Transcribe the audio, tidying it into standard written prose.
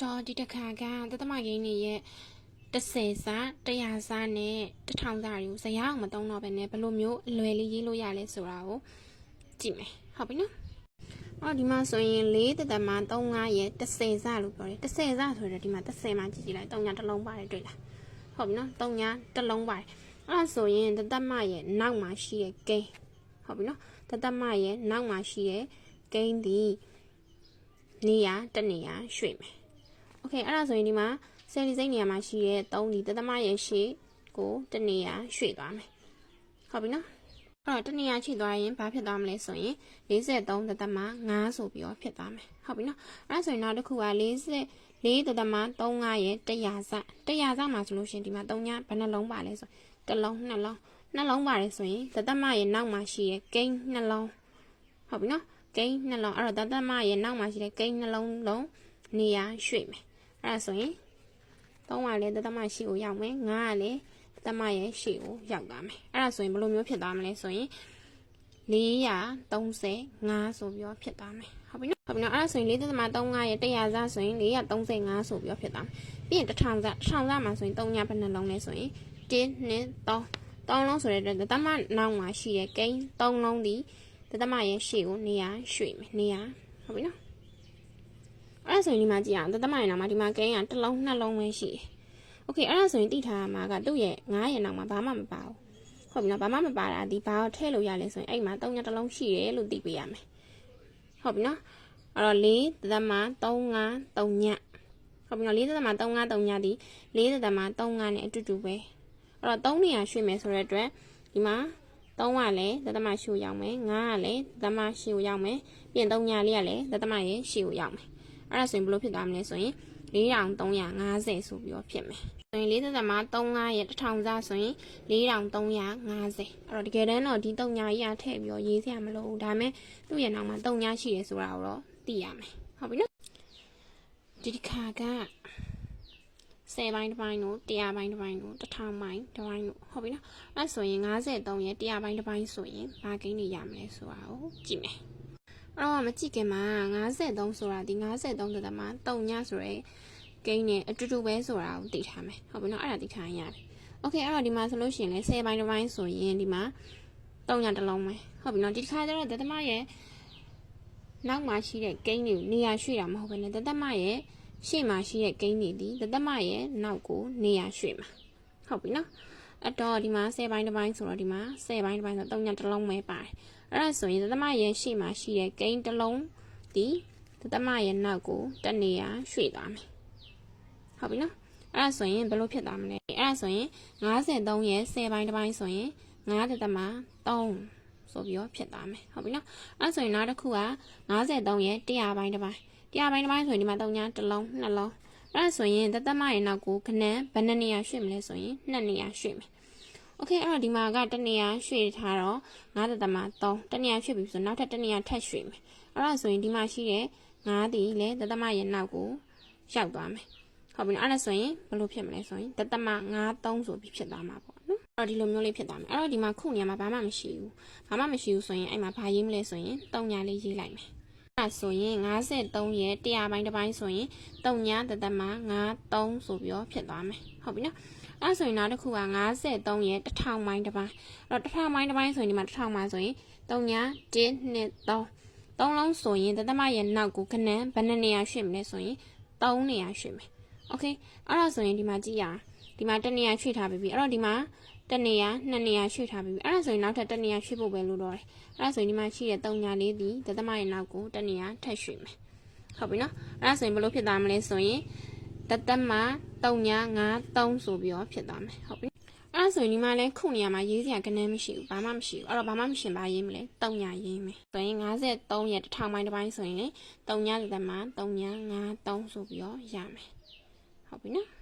တော်ဒီတစ်ခါကတသမဂိမ်းနေရဲ့30စား100စားနဲ့1000စားတွေကိုဇယားအောင်မသုံးတော့ဘဲနဲ့ဘယ်လိုမျိုးအလွယ်လေးရေးလို့ရလဲဆိုတာကိုကြည့်မယ်ဟုတ်ပြီနော်အော်ဒီမှာဆိုရင်4တသမ35ရဲ့30စားလို့ပြောတယ်30စားဆိုတော့ဒီမှာ30မှာကြည့်ကြည့်လိုက်3ညတစ်လုံးပါတယ်တွေ့လားဟုတ်ပြီနော်3ညတစ်လုံးပါတယ်အဲ့ဒါဆိုရင်တသမရဲ့နောက်မှာရှိတဲ့ဂိမ်းဟုတ်ပြီနော်တသမရဲ့နောက်မှာရှိတဲ့ဂိမ်းဒီနေရာတနေရာရွှေ့မယ်โอเคအဲ့ဒါဆိုရင်ဒီမှာဆယ်လီစိတ်နေရာမှာရှိတဲ့3ဒီတသမရဲ့ရှေ့ကိုတနေရာရွှေ့သွားမယ်ဟုတ်ပြီနော်အဲ့တော့တနေရာခြေသွားရင်ဘာဖြစ်သွားမလဲဆိုရင်43တသမ5ဆိုပြီးတော့ဖြစ်သွားမယ်ဟုတ်ပြီနော်အဲ့ဒါဆိုရင်နောက်တစ်ခုက44တသမ35ရဲ့100စမှာဆိုလို့ရှိရင်ဒီမှာ3ညဘယ်နှလုံးပါလဲဆိုတစ်လုံးနှလုံးပါတယ်ဆိုရင်တသမရဲ့နောက်မှာရှိတဲ့ဂိမ်းနှလုံးဟုတ်ပြီနော်ဂိမ်းနှလုံးအဲ့တော့တသမရဲ့နောက်မှာရှိတဲ့ဂိမ်းနှလုံးလုံးနေရာရွှေ့မယ်အဲ့ဒါဆိုရင်3ကလည်းတသမရှိကိုရောက်မယ်5ကလည်းတသမရဲ့ရှိကိုရောက်သွားမယ်အဲ့ဒါဆိုရင်ဘယ်လိုမျိုးဖြစ်သွားမလဲဆိုရင်435ဆိုပြီးတော့ဖြစ်သွားမယ်ဟုတ်ပြီနော်အဲ့ဒါဆိုရင်4.35ရဲ့100စားဆိုရင်435ဆိုပြီးတော့ဖြစ်သွားမယ်ပြီးရင်1000စားမှာဆိုရင်3ညဘယ်နှလုံးလဲဆိုရင်1 2 3လုံးဆိုတဲ့တသမနောက်မှာရှိတဲ့ဂိမ်း3လုံးဒီတသမရဲ့ရှေ့ကိုနေရာရွှေ့မယ်နေရာဟုတ်ပြီနော်အဲ့ဒါဆိုရင်ဒီမှာကြည့်အောင်တသမရဲ့နောက်မှာဒီမှာဂိမ်းကတစ်လုံး2လုံးပဲရှိတယ်โอเคအဲ့ဒါဆိုရင်တိထားမှာကသူ့ရဲ့9ရဲ့နောက်မှာဘာမှမပါဘူးဟုတ်ပြီနော်ဘာမှမပါတာဒီဘာကိုထည့်လို့ရလဲဆိုရင်အဲ့မှာ3ညတစ်လုံးရှိတယ်လို့သိပေးရမယ်ဟုတ်ပြီနော်အဲ့တော့4.35 3ညဟုတ်ပြီနော်4.35 3ညဒီ4.35နဲ့အတူတူပဲအဲ့တော့3နေရာရွှေ့မယ်ဆိုတဲ့အတွက်ဒီမှာ3ကလည်းတသမရှိကိုရောက်မယ်5ကလည်းတသမရှိကိုရောက်မယ်ပြင်3ညလေးကလည်းတသမရဲ့ရှိကိုရောက်မယ်အဲ့ဒါဆိုရင်ဘယ်လိုဖြစ်သွားမလဲဆိုရင်4350ဆိုပြီးတော့ဖြစ်မယ်ဆိုရင်4.35ရဲ့1000စားဆိုရင်4350အဲ့တော့တကယ်တမ်းတော့ဒီ3ညကြီးအထည့်ပြီးတော့ရေးစရာမလိုဘူးဒါပေမဲ့သူ့ရဲ့နောက်မှာ3ညရှိတယ်ဆိုတာကိုတော့သိရမယ်ဟုတ်ပြီနော်ဒီတစ်ခါက10ပိုင်းတစ်ပိုင်းတို့100ပိုင်းတစ်ပိုင်းတို့1000ပိုင်းတစ်ပိုင်းတို့ဟုတ်ပြီနော်အဲ့ဆိုရင်53ရဲ့100ပိုင်းတစ်ပိုင်းဆိုရင်ဘာကိန်းတွေရမလဲဆိုတာကိုကြည့်မယ်အဲ့တော့မကြည့်ခင်မှာ53ဆိုတာဒီ53တသမ3ညဆိုရဲကိန်းနဲ့အတူတူပဲဆိုတာကိုသိထားမယ်ဟုတ်ပြီနော်အဲ့ဒါသိထားရင်ရတယ်โอเคအဲ့တော့ဒီမှာဆိုလို့ရှိရင်လဲ10ပိုင်းတစ်ပိုင်းဆိုရင်ဒီမှာ3ညတစ်လုံးပဲဟုတ်ပြီနော်ဒီတစ်ခါကျတော့တသမရဲ့နောက်မှာရှိတဲ့ကိန်းတွေနေရာရွှေ့တာမဟုတ်ဘဲနဲ့တသမရဲ့ရှေ့မှာရှိတဲ့ဂိမ်းတွေဒီတသမရဲ့နောက်ကိုနေရာရွှေ့မှာဟုတ်ပြီနော်အဲ့တော့ဒီမှာ10ပိုင်းတစ်ပိုင်းဆိုတော့ဒီမှာ10ပိုင်းတစ်ပိုင်းဆို3ညတစ်လုံးပဲပါတယ်အဲ့ဒါဆိုရင်တသမရဲ့ရှေ့မှာရှိတဲ့ဂိမ်းတစ်လုံးဒီတသမရဲ့နောက်ကိုတနေရာရွှေ့သွားမယ်ဟုတ်ပြီနော်အဲ့ဒါဆိုရင်ဘယ်လိုဖြစ်သွားမလဲအဲ့ဒါဆိုရင်53ရဲ့10ပိုင်းတစ်ပိုင်းဆိုရင်9.3ဆိုပြီးတော့ဖြစ်သွားမယ်ဟုတ်ပြီနော်အဲ့ဒါဆိုရင်နောက်တစ်ခုက53ရဲ့100ပိုင်းတစ်ပိုင်း100ပိုင်းတစ်ပိုင်းဆိုရင်ဒီမှာ3ညတစ်လုံး2လုံးအဲ့ဒါဆိုရင်တသမရဲ့နောက်ကိုခဏဘယ်နှနေရာရွှေ့မလဲဆိုရင်2နေရာရွှေ့မယ်โอเคအဲ့တော့ဒီမှာကတနေရာရွှေ့ထားတော့9.3တနေရာရွှေ့ပြီဆိုနောက်ထပ်တနေရာထပ်ရွှေ့မယ်အဲ့ဒါဆိုရင်ဒီမှာရှိတဲ့9ဒီလေတသမရဲ့နောက်ကိုရောက်သွားမယ်ဟုတ်ပြီနော်အဲ့ဒါဆိုရင်ဘယ်လိုဖြစ်မလဲဆိုရင်တသမ53ဆိုပြီးဖြစ်သွားမှာပေါ့နော်အဲ့တော့ဒီလိုမျိုးလေးဖြစ်သွားမယ်အဲ့တော့ဒီမှာခုနေရာမှာဘာမှမရှိဘူးဆိုရင်အဲ့မှာဘာရေးမလဲဆိုရင်3ညလေးရေးလိုက်မယ်ဆိုရင်53ရဲ့100ပိုင်းတစ်ပိုင်းဆိုရင်3ည53ဆိုပြီးတော့ဖြစ်သွားမယ်ဟုတ်ပြီနော်အဲ့ဆိုရင်နောက်တစ်ခုက53ရဲ့1000ပိုင်းတစ်ပိုင်းအဲ့တော့1000ပိုင်းတစ်ပိုင်းဆိုရင်ဒီမှာ1000မှာဆိုရင်3ည1 2 3လုံးဆိုရင်တသမရဲ့နောက်ကိုခဏဘယ်နှနေရာရွှေ့မလဲဆိုရင်3နေရာရွှေ့မယ်โอเคအဲ့ဒါဆိုရင်ဒီမှာကြည့်ရဒီမှာ1နေရာရွှေ့ထားပြီအဲ့တော့ဒီမှာ1နေရာ2နေရာရွှေ့ထားပြီအဲ့ဒါဆိုရင်နောက်ထပ်1နေရာရွှေ့ဖို့ပဲလို့တော့တယ်အဲ့ဒါဆိုရင်ဒီမှာရှိတဲ့3ညလေးဒီတသမရဲ့နောက်ကို1နေရာထပ်ရွှေ့မယ်ဟုတ်ပြီနော်အဲ့ဒါဆိုရင်ဘယ်လိုဖြစ်သွားမလဲဆိုရင်တသမ3ည53ဆိုပြီးတော့ဖြစ်သွားမယ်ဟုတ်ပြီအဲ့ဒါဆိုရင်ဒီမှာလဲခုနေရာမှာရေးစရာကနန်းမရှိဘူးဘာမှမရှိဘူးအဲ့တော့ဘာမှမရှင်ပါရေးမလဲ3ညရေးမယ်ဆိုရင်53ရဲ့1000ပိုင်းတစ်ပိုင်းဆိုရင်3ညတသမ3ည53ဆိုပြီးတော့ရမယ်ဟုတ်ပြီနော်